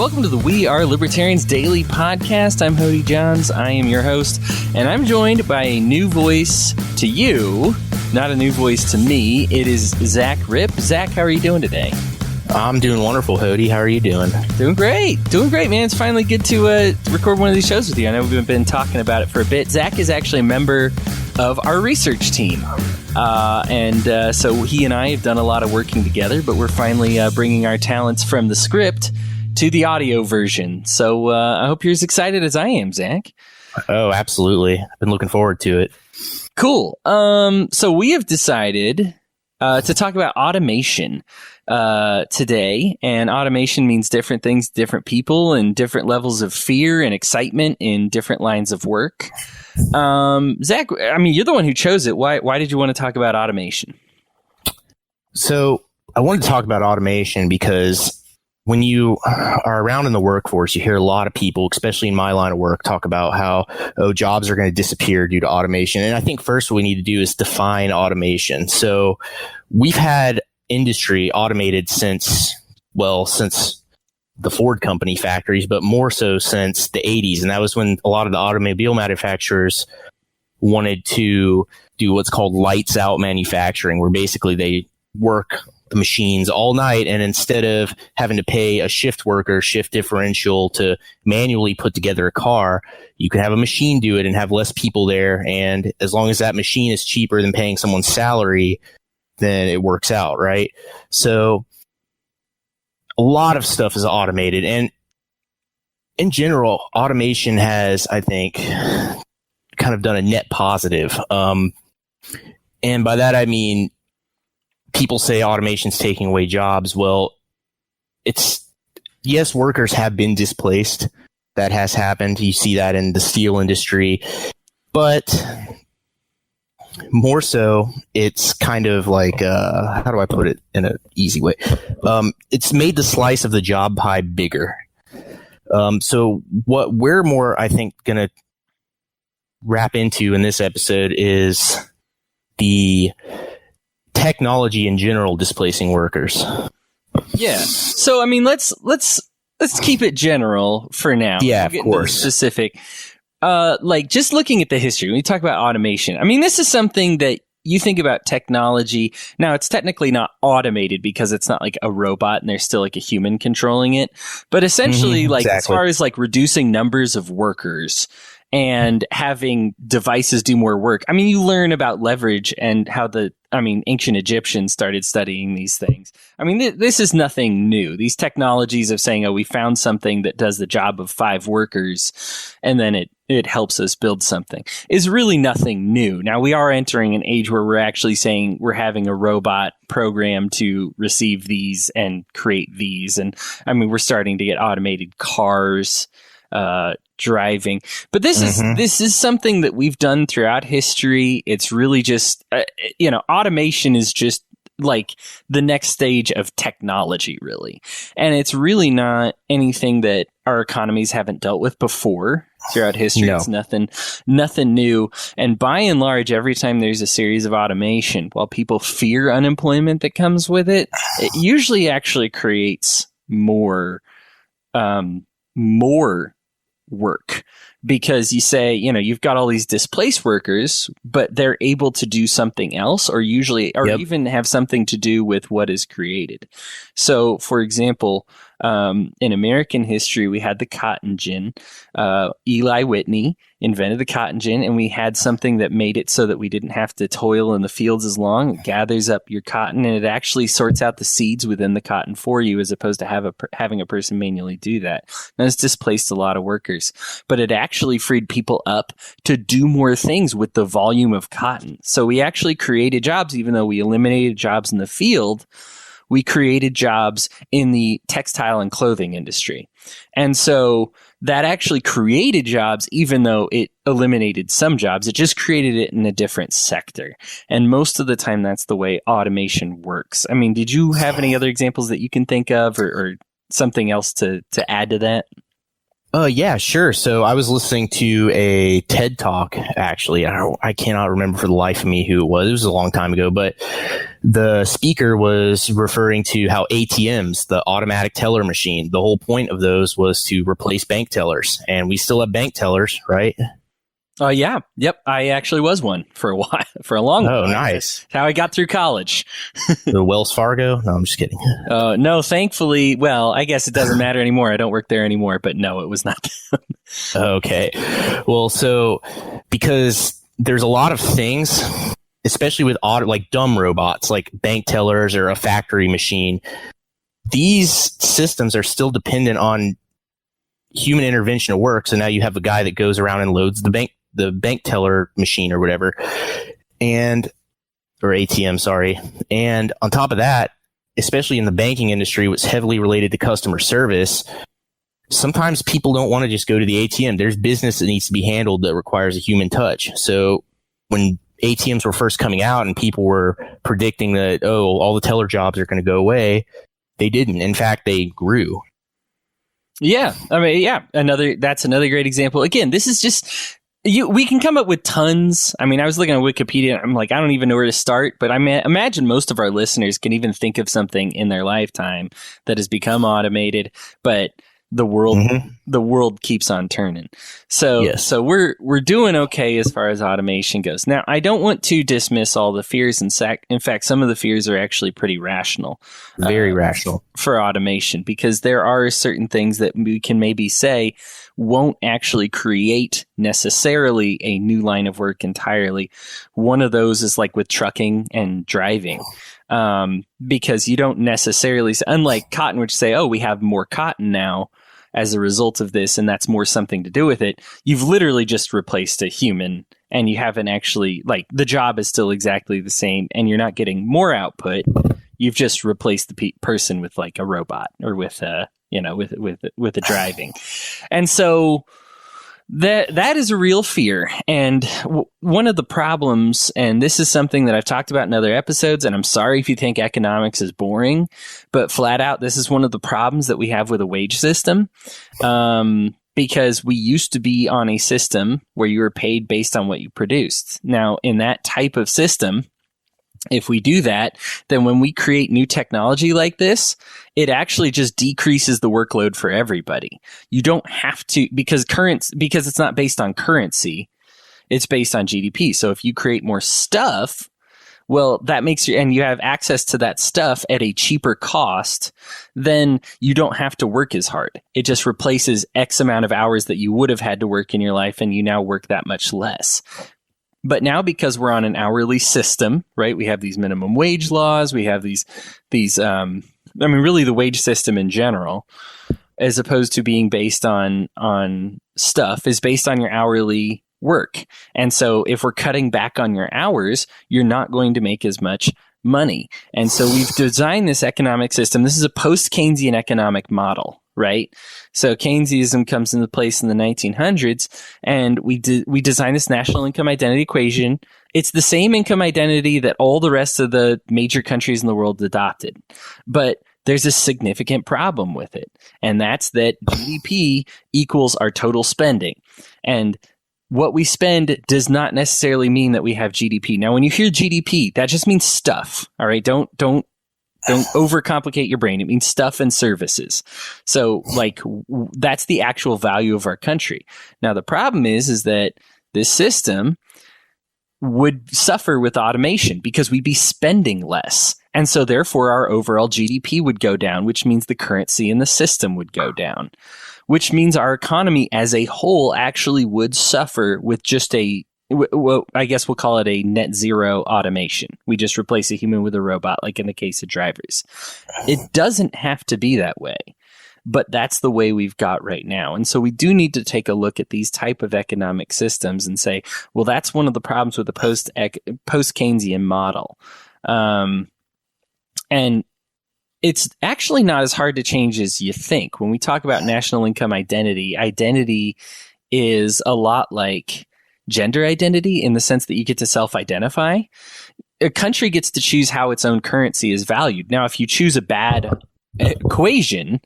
Welcome to the We Are Libertarians Daily Podcast. I'm Hodey Johns. I am your host, and I'm joined by a new voice to you, not a new voice to me. It is Zach Ripp. Zach, how are you doing today? I'm doing wonderful, Hodey. How are you doing? Doing great, man. It's finally good to record one of these shows with you. I know we've been talking about it for a bit. Zach is actually a member of our research team. So he and I have done a lot of working together, but we're finally bringing our talents from the script to the audio version. So I hope you're as excited as I am, Zach. Oh, absolutely. I've been looking forward to it. Cool. So we have decided to talk about automation today. And automation means different things to different people and different levels of fear and excitement in different lines of work. Zach, I mean, you're the one who chose it. Why did you want to talk about automation? So I wanted to talk about automation because when you are around in the workforce, you hear a lot of people, especially in my line of work, talk about how, jobs are going to disappear due to automation. And I think first what we need to do is define automation. So we've had industry automated since the Ford company factories, but more so since the 80s. And that was when a lot of the automobile manufacturers wanted to do what's called lights out manufacturing, where basically they work the machines all night, and instead of having to pay a shift worker shift differential to manually put together a car, you can have a machine do it and have less people there. And as long as that machine is cheaper than paying someone's salary, then it works out, right? So a lot of stuff is automated, and in general, automation has, I think, kind of done a net positive. And by that, I mean, people say automation's taking away jobs. Well, yes, workers have been displaced. That has happened. You see that in the steel industry. But more so, it's kind of like, how do I put it in an easy way? It's made the slice of the job pie bigger. So what we're more, I think, going to wrap into in this episode is the technology in general displacing workers. Yeah. So I mean, let's keep it general for now. Yeah, of course. Specific. Like just looking at the history, when you talk about automation, I mean, this is something that you think about technology. Now, it's technically not automated because it's not like a robot and there's still like a human controlling it. But essentially, as far as like reducing numbers of workers and having devices do more work. I mean, you learn about leverage and how ancient Egyptians started studying these things. I mean, this is nothing new. These technologies of saying, we found something that does the job of 5 workers, and then it helps us build something, is really nothing new. Now, we are entering an age where we're actually saying we're having a robot program to receive these and create these. And I mean, we're starting to get automated cars, driving, but this is something that we've done throughout history. It's really just automation is just like the next stage of technology, really, and it's really not anything that our economies haven't dealt with before throughout history. No. It's nothing new, and by and large, every time there's a series of automation, while people fear unemployment that comes with it, it usually actually creates more work, because you say, you've got all these displaced workers, but they're able to do something else, or even have something to do with what is created. So, for example, in American history, we had the cotton gin. Eli Whitney invented the cotton gin, and we had something that made it so that we didn't have to toil in the fields as long. It gathers up your cotton, and it actually sorts out the seeds within the cotton for you, as opposed to having a person manually do that. Now, this displaced a lot of workers, but it actually freed people up to do more things with the volume of cotton. So we actually created jobs, even though we eliminated jobs in the field. We created jobs in the textile and clothing industry. And so that actually created jobs, even though it eliminated some jobs. It just created it in a different sector. And most of the time, that's the way automation works. I mean, did you have any other examples that you can think of, or something else to add to that? Yeah, sure. So I was listening to a TED Talk, actually. I cannot remember for the life of me who it was. It was a long time ago, but the speaker was referring to how ATMs, the automatic teller machine, the whole point of those was to replace bank tellers. And we still have bank tellers, right? Yeah. Yep. I actually was one for a while, for a long while. Oh, nice. That's how I got through college. The Wells Fargo? No, I'm just kidding. No, thankfully, well, I guess it doesn't matter anymore. I don't work there anymore, but no, it was not them. Okay. Well, so because there's a lot of things, especially with like dumb robots, like bank tellers or a factory machine, these systems are still dependent on human intervention to work. So now you have a guy that goes around and loads the bank teller machine or whatever, or ATM, sorry. And on top of that, especially in the banking industry, what's heavily related to customer service, sometimes people don't want to just go to the ATM. There's business that needs to be handled that requires a human touch. So when ATMs were first coming out and people were predicting that, all the teller jobs are going to go away, they didn't. In fact, they grew. Yeah. I mean, yeah. That's another great example. Again, this is just, we can come up with tons. I mean, I was looking at Wikipedia. I'm like, I don't even know where to start, but I imagine most of our listeners can even think of something in their lifetime that has become automated, but the world keeps on turning. So, yes. So we're doing okay as far as automation goes. Now, I don't want to dismiss all the fears. In fact, some of the fears are actually pretty rational. Very rational. For automation, because there are certain things that we can maybe say won't actually create necessarily a new line of work entirely. One of those is like with trucking and driving. Because you don't necessarily, unlike cotton, which say, we have more cotton now as a result of this, and that's more something to do with it. You've literally just replaced a human, and you haven't actually, like, the job is still exactly the same, and you're not getting more output. You've just replaced the person with like a robot or with with the driving. And so that is a real fear. And one of the problems, and this is something that I've talked about in other episodes, and I'm sorry if you think economics is boring, but flat out, this is one of the problems that we have with a wage system. Because we used to be on a system where you were paid based on what you produced. Now, in that type of system, if we do that, then when we create new technology like this, it actually just decreases the workload for everybody. You don't have to, because it's not based on currency, it's based on GDP. So if you create more stuff, well, that makes and you have access to that stuff at a cheaper cost, then you don't have to work as hard. It just replaces X amount of hours that you would have had to work in your life, and you now work that much less. But now, because we're on an hourly system, right? We have these minimum wage laws. We have these really the wage system in general, as opposed to being based on stuff, is based on your hourly work. And so if we're cutting back on your hours, you're not going to make as much money. And so we've designed this economic system. This is a post-Keynesian economic model. Right. So Keynesianism comes into place in the 1900s, and we designed this national income identity equation. It's the same income identity that all the rest of the major countries in the world adopted. But there's a significant problem with it. And that's that GDP equals our total spending. And what we spend does not necessarily mean that we have GDP. Now, when you hear GDP, that just means stuff. All right. Don't overcomplicate your brain. It means stuff and services. So that's the actual value of our country. Now, the problem is that this system would suffer with automation because we'd be spending less. And so therefore our overall GDP would go down, which means the currency in the system would go down, which means our economy as a whole actually would suffer with just I guess we'll call it a net zero automation. We just replace a human with a robot, like in the case of drivers. It doesn't have to be that way, but that's the way we've got right now. And so we do need to take a look at these type of economic systems and say, well, that's one of the problems with the post-Keynesian model. And it's actually not as hard to change as you think. When we talk about national income identity is a lot like gender identity in the sense that you get to self-identify. A country gets to choose how its own currency is valued. Now, if you choose a bad equation,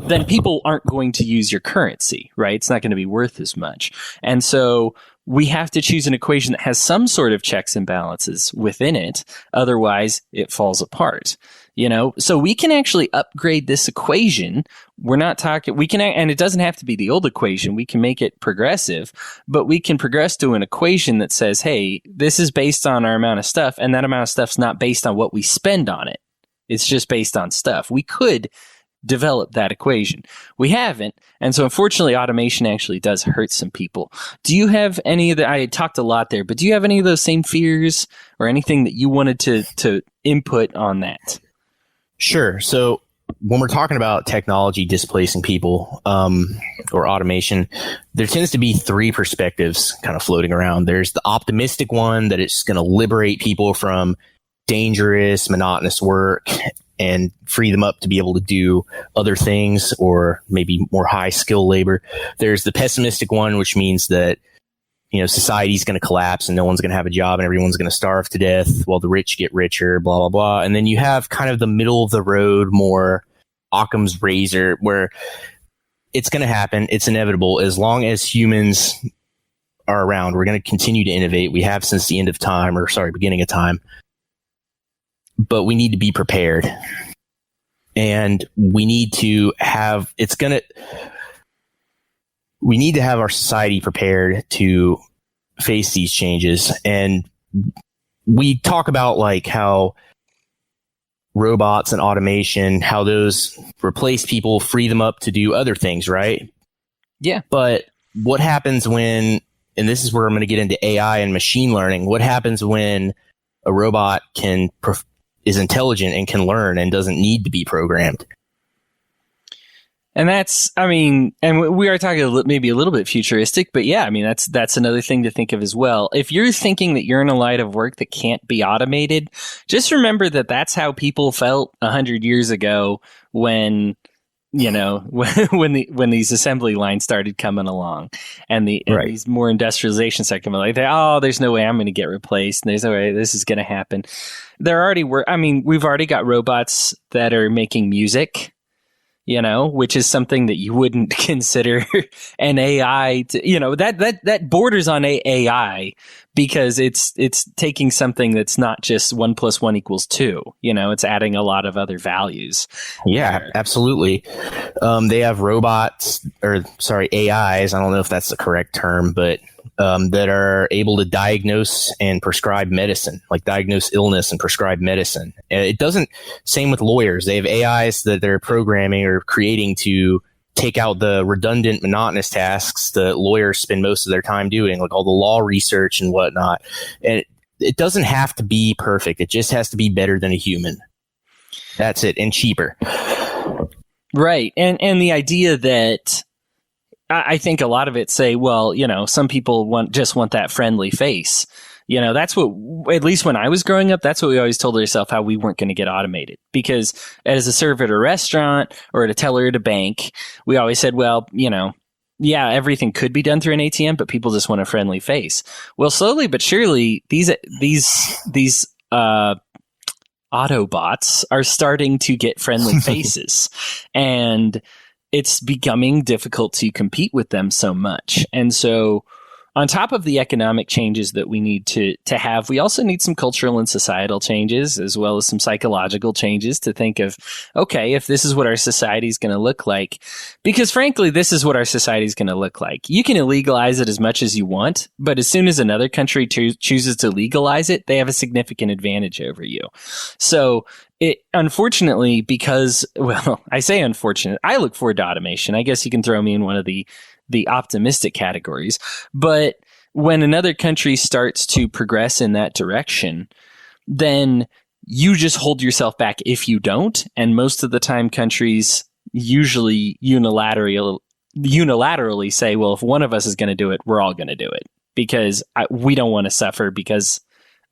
then people aren't going to use your currency, right? It's not going to be worth as much. And so we have to choose an equation that has some sort of checks and balances within it. Otherwise, it falls apart. So we can actually upgrade this equation. We're not talking, and it doesn't have to be the old equation. We can make it progressive, but we can progress to an equation that says, hey, this is based on our amount of stuff, and that amount of stuff's not based on what we spend on it. It's just based on stuff. We could develop that equation. We haven't. And so unfortunately, automation actually does hurt some people. Do you have any of the, I talked a lot there, but do you have any of those same fears or anything that you wanted to input on that? Sure. So when we're talking about technology displacing people, or automation, there tends to be three perspectives kind of floating around. There's the optimistic one that it's going to liberate people from dangerous, monotonous work and free them up to be able to do other things or maybe more high skill labor. There's the pessimistic one, which means that, society's going to collapse and no one's going to have a job and everyone's going to starve to death while the rich get richer, blah, blah, blah. And then you have kind of the middle of the road, more Occam's razor, where it's going to happen. It's inevitable. As long as humans are around, we're going to continue to innovate. We have since the beginning of time. But we need to be prepared. And we need to have, we need to have our society prepared to face these changes. And we talk about like how robots and automation, how those replace people, free them up to do other things, right? Yeah. But what happens when, and this is where I'm going to get into AI and machine learning, what happens when a robot is intelligent and can learn and doesn't need to be programmed? And and we are talking maybe a little bit futuristic, but yeah, that's another thing to think of as well. If you're thinking that you're in a line of work that can't be automated, just remember that that's how people felt 100 years ago when these assembly lines started coming along and these more industrialization started coming along. There's no way I'm going to get replaced. And there's no way this is going to happen. There already were. We've already got robots that are making music, which is something that you wouldn't consider an AI that borders on AI because it's taking something that's not just 1 + 1 = 2. It's adding a lot of other values. Yeah, absolutely. They have AIs. I don't know if that's the correct term, but that are able to diagnose and prescribe medicine, like diagnose illness and prescribe medicine. It doesn't, same with lawyers. They have AIs that they're programming or creating to take out the redundant, monotonous tasks that lawyers spend most of their time doing, like all the law research and whatnot. And it doesn't have to be perfect. It just has to be better than a human. That's it. And cheaper. Right. And the idea that I think a lot of it say, well, some people just want that friendly face. That's what, at least when I was growing up, that's what we always told ourselves, how we weren't going to get automated. Because as a server at a restaurant or at a teller at a bank, we always said, well, yeah, everything could be done through an ATM, but people just want a friendly face. Well, slowly but surely, these Autobots are starting to get friendly faces, and it's becoming difficult to compete with them so much. And so on top of the economic changes that we need to have, we also need some cultural and societal changes, as well as some psychological changes to think of, okay, if this is what our society is going to look like, because frankly, this is what our society is going to look like. You can illegalize it as much as you want, but as soon as another country chooses to legalize it, they have a significant advantage over you. So unfortunately, because, well, I say unfortunate, I look forward to automation. I guess you can throw me in one of the optimistic categories. But when another country starts to progress in that direction, then you just hold yourself back if you don't. And most of the time, countries usually unilaterally say, well, if one of us is going to do it, we're all going to do it, because we don't want to suffer because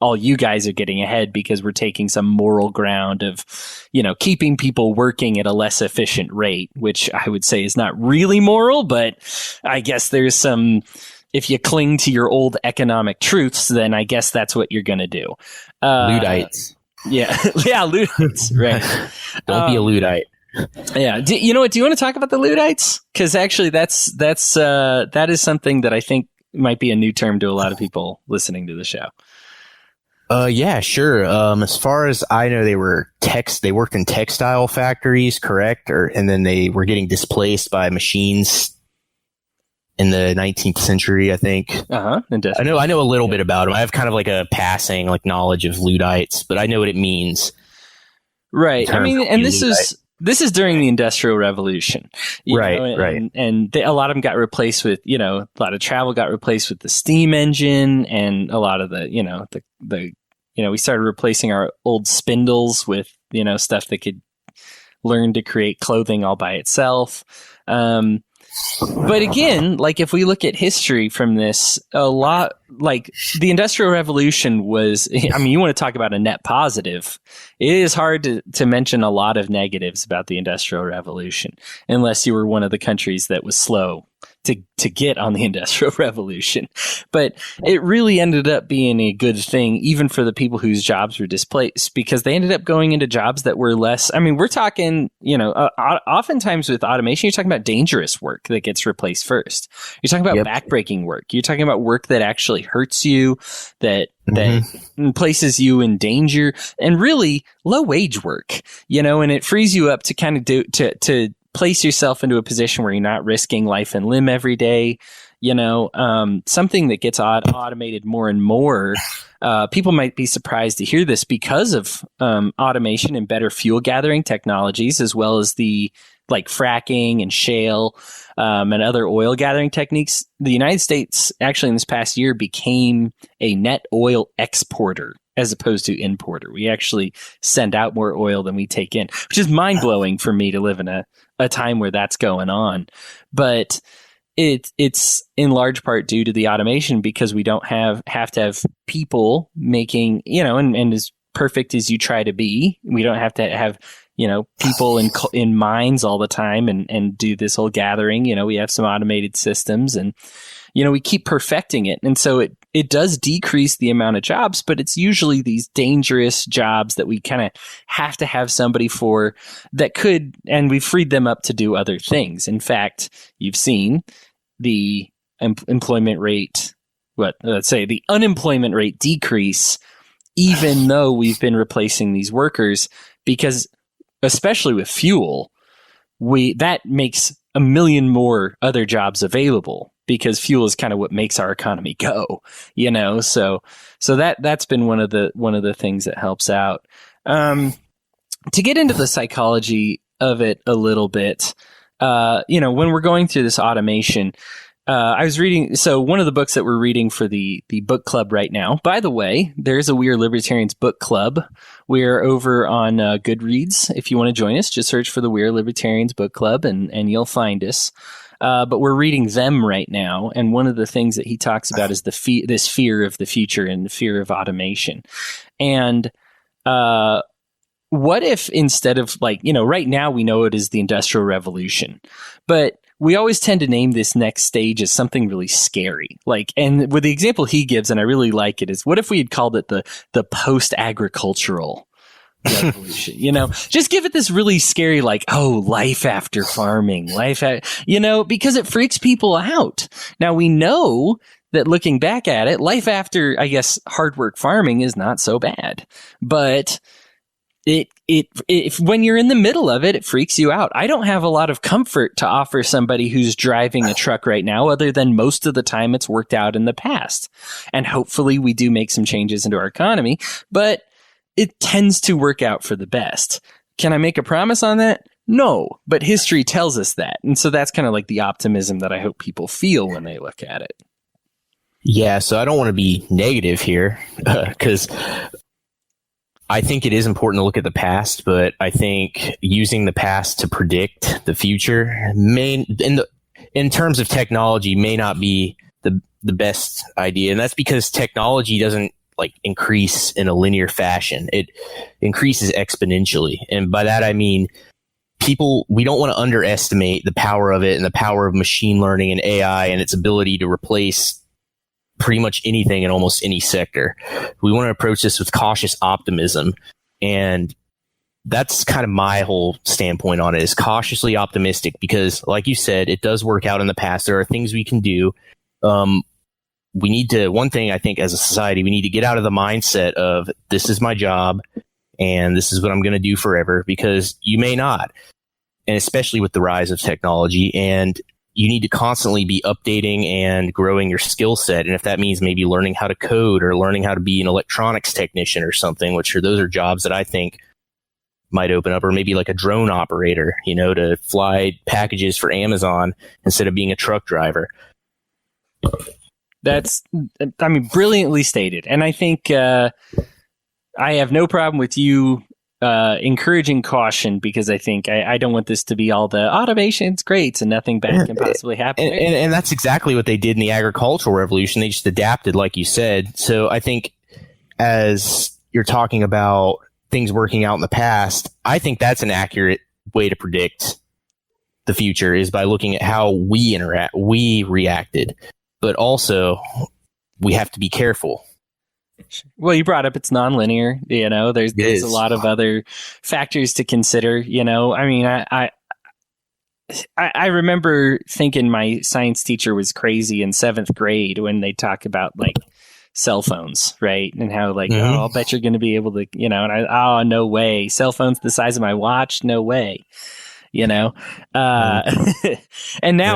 all you guys are getting ahead because we're taking some moral ground of, keeping people working at a less efficient rate, which I would say is not really moral, but I guess there's some, if you cling to your old economic truths, then I guess that's what you're going to do. Luddites. Yeah. Yeah. Luddites. Right. Don't be a Luddite. Yeah. You know what? Do you want to talk about the Luddites? Because actually, that is something that I think might be a new term to a lot of people listening to the show. Yeah, sure. As far as I know, they worked in textile factories, correct? And then they were getting displaced by machines in the 19th century, I think. I know a little bit about them. I have kind of like a passing knowledge of Luddites, but I know what it means. Right. I mean, and this is during the Industrial Revolution, right? And a lot of them got replaced with, a lot of travel got replaced with the steam engine, and a lot of we started replacing our old spindles with, stuff that could learn to create clothing all by itself. But again, if we look at history from this, a lot, the Industrial Revolution was, you want to talk about a net positive. It is hard to mention a lot of negatives about the Industrial Revolution, unless you were one of the countries that was slow to get on the Industrial Revolution. But it really ended up being a good thing, even for the people whose jobs were displaced, because they ended up going into jobs that were less. We're talking, oftentimes with automation, you're talking about dangerous work that gets replaced first. You're talking about backbreaking work. You're talking about work that actually hurts you, that places you in danger, and really low wage work, and it frees you up to kind of to place yourself into a position where you're not risking life and limb every day. Something that gets automated more and more. People might be surprised to hear this because of automation and better fuel gathering technologies, as well as the fracking and shale and other oil gathering techniques. The United States actually in this past year became a net oil exporter as opposed to importer. We actually send out more oil than we take in, which is mind-blowing for me to live in a time where that's going on. But it's in large part due to the automation, because we don't have to have people making, and as perfect as you try to be, we don't have to have, people in mines all the time and do this whole gathering. We have some automated systems, and, we keep perfecting it. And so it does decrease the amount of jobs, but it's usually these dangerous jobs that we kind of have to have somebody for that could, and we've freed them up to do other things. In fact, you've seen the employment rate, the unemployment rate decrease, even though we've been replacing these workers, because especially with fuel, that makes a million more other jobs available, because fuel is kind of what makes our economy go, so that's been one of the things that helps out. To get into the psychology of it a little bit, when we're going through this automation, I was reading, so one of the books that we're reading for the book club right now, by the way, there's a We Are Libertarians book club. We're over on Goodreads. If you want to join us, just search for the We Are Libertarians book club and you'll find us. But we're reading them right now. And one of the things that he talks about is this fear of the future and the fear of automation. And what if instead of right now we know it is the Industrial Revolution, but we always tend to name this next stage as something really scary. And with the example he gives, and I really like it, is what if we had called it the post-agricultural revolution? Just give it this really scary, life after farming, because it freaks people out. Now we know that looking back at it, life after, I guess, hard work farming is not so bad, but if when you're in the middle of it, it freaks you out. I don't have a lot of comfort to offer somebody who's driving a truck right now, other than most of the time it's worked out in the past. And hopefully we do make some changes into our economy, but it tends to work out for the best. Can I make a promise on that? No, but history tells us that. And so that's kind of the optimism that I hope people feel when they look at it. Yeah, so I don't want to be negative here, because I think it is important to look at the past, but I think using the past to predict the future in terms of technology may not be the best idea. And that's because technology doesn't increase in a linear fashion. It increases exponentially. And by that, I mean, we don't want to underestimate the power of it and the power of machine learning and AI and its ability to replace pretty much anything in almost any sector. We want to approach this with cautious optimism. And that's kind of my whole standpoint on it, is cautiously optimistic, because like you said, it does work out in the past. There are things we can do. We need to, one thing I think as a society, we need to get out of the mindset of this is my job and this is what I'm going to do forever, because you may not. And especially with the rise of technology, and you need to constantly be updating and growing your skill set. And if that means maybe learning how to code or learning how to be an electronics technician or something, those are jobs that I think might open up, or maybe like a drone operator, to fly packages for Amazon instead of being a truck driver. That's, brilliantly stated. And I think I have no problem with you encouraging caution, because I think I don't want this to be all the automation's great and nothing bad can possibly happen. And that's exactly what they did in the agricultural revolution. They just adapted, like you said. So I think as you're talking about things working out in the past, I think that's an accurate way to predict the future, is by looking at how we reacted. But also, we have to be careful. Well, you brought up it's nonlinear. There's a lot of other factors to consider. I remember thinking my science teacher was crazy in 7th grade when they talk about like cell phones, right? And how like, oh, I'll bet you're going to be able to, no way. Cell phones the size of my watch, no way. And now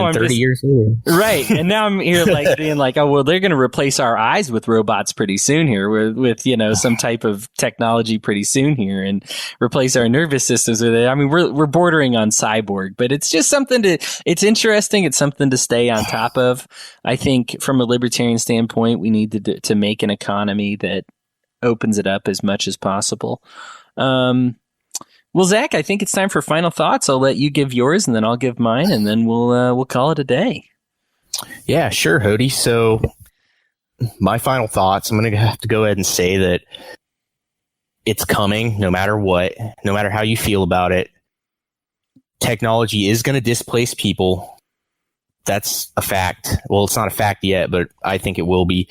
I'm 30 years later. Right. And now I'm here like being like, oh, well, they're going to replace our eyes with robots pretty soon here, with some type of technology pretty soon here, and replace our nervous systems with it. We're bordering on cyborg, but it's just it's interesting. It's something to stay on top of. I think from a libertarian standpoint, we need to make an economy that opens it up as much as possible. Well, Zach, I think it's time for final thoughts. I'll let you give yours, and then I'll give mine, and then we'll call it a day. Yeah, sure, Hodey. So my final thoughts, I'm going to have to go ahead and say that it's coming no matter what, no matter how you feel about it. Technology is going to displace people. That's a fact. Well, it's not a fact yet, but I think it will be.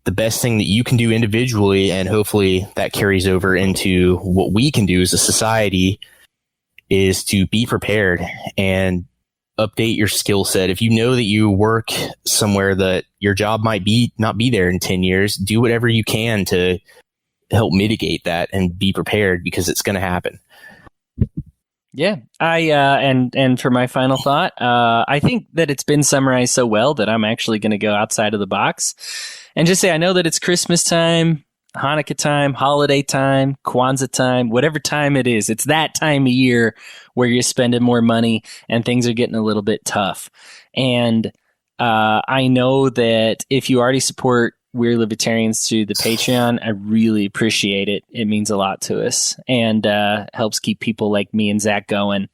The best thing that you can do individually, and hopefully that carries over into what we can do as a society, is to be prepared and update your skill set. If you know that you work somewhere that your job might not be there in 10 years, do whatever you can to help mitigate that and be prepared, because it's going to happen. Yeah, and for my final thought, I think that it's been summarized so well that I'm actually going to go outside of the box and just say I know that it's Christmas time, Hanukkah time, holiday time, Kwanzaa time, whatever time it is. It's that time of year where you're spending more money and things are getting a little bit tough. And I know that if you already support We're Libertarians through the Patreon, I really appreciate it. It means a lot to us, and helps keep people like me and Zach going.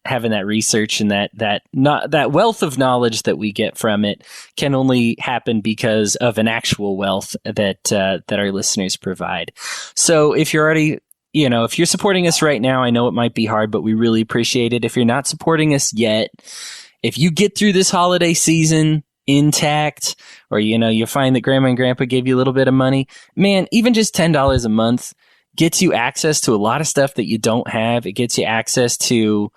Having that research and that wealth of knowledge that we get from it can only happen because of an actual wealth that our listeners provide. So if you're already, if you're supporting us right now, I know it might be hard, but we really appreciate it. If you're not supporting us yet, if you get through this holiday season intact, or you find that grandma and grandpa gave you a little bit of money, man, even just $10 a month gets you access to a lot of stuff that you don't have. It gets you access to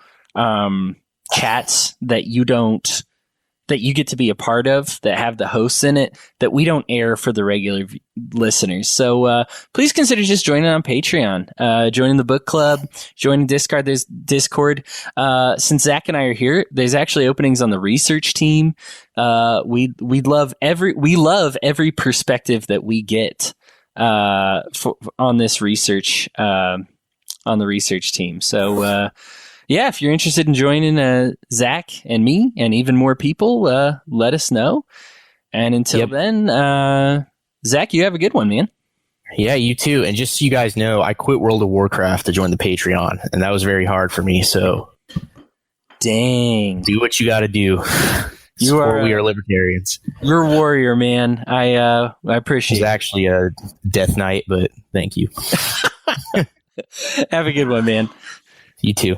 chats that you get to be a part of, that have the hosts in it, that we don't air for the regular listeners. So please consider just joining on Patreon, joining the book club, joining Discord. There's Discord. Since Zach and I are here, there's actually openings on the research team. We love every perspective that we get on this research, on the research team. So yeah, if you're interested in joining Zach and me and even more people, let us know. And until then, Zach, you have a good one, man. Yeah, you too. And just so you guys know, I quit World of Warcraft to join the Patreon, and that was very hard for me. So, dang, do what you got to do. We are libertarians. You're a warrior, man. I appreciate it. It was actually a death knight, but thank you. Have a good one, man. You too.